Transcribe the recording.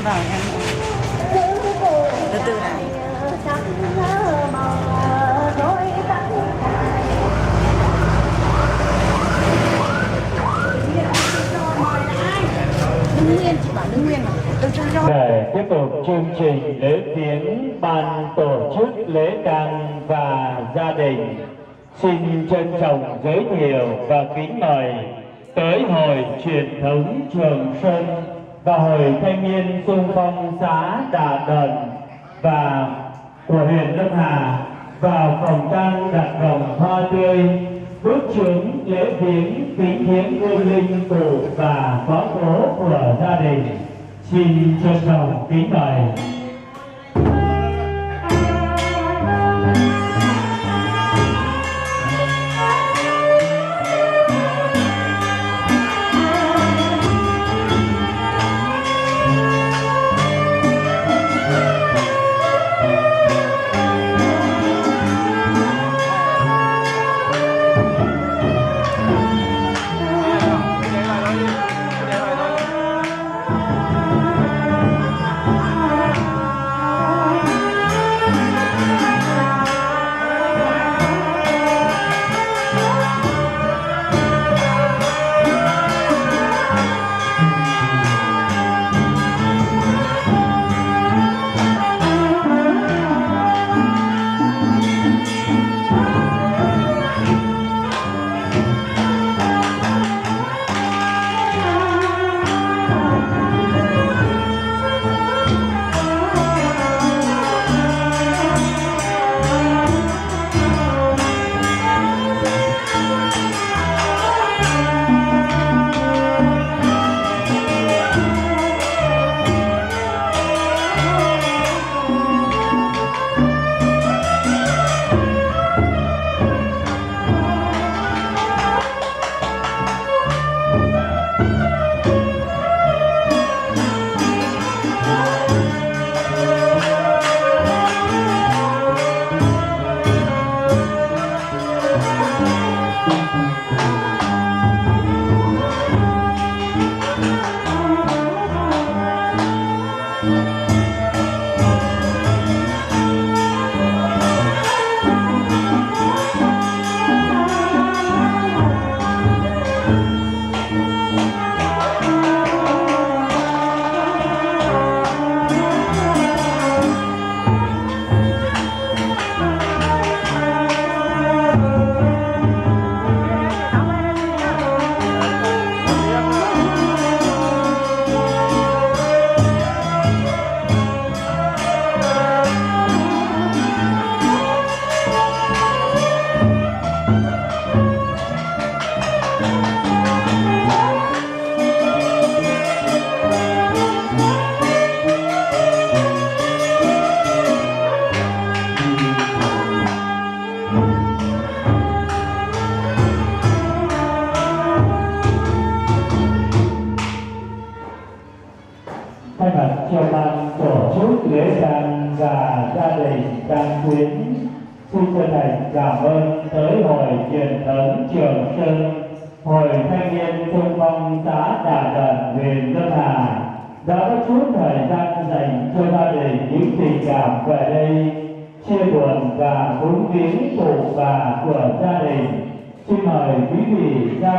Vâng, em từ từ đã. Đứng nguyên, chị bảo đứng nguyên mà. Để tiếp tục chương trình lễ viếng, ban tổ chức lễ tang và gia đình xin trân trọng giới thiệu và kính mời tới Hội Truyền thống Trường Sơn và Hội Thanh niên xung phong xã Đà Đần và của huyện Lâm Hà vào phòng tang đặt vòng hoa tươi, bước xuống lễ viếng kính viếng hương linh cụ và có cố của gia đình. Xin trân trọng kính mời. Thay mặt cho ban tổ chức lễ tang và gia đình tang quyến, xin chân thành cảm ơn tới Hội Truyền thống Trường Sơn, Hội Thanh niên xung phong xã Đà Đần, huyện Lâm Hà đã có chút thời gian dành cho gia đình những tình cảm về đây chia buồn và cúng viếng cụ bà của gia đình. Xin mời quý vị ra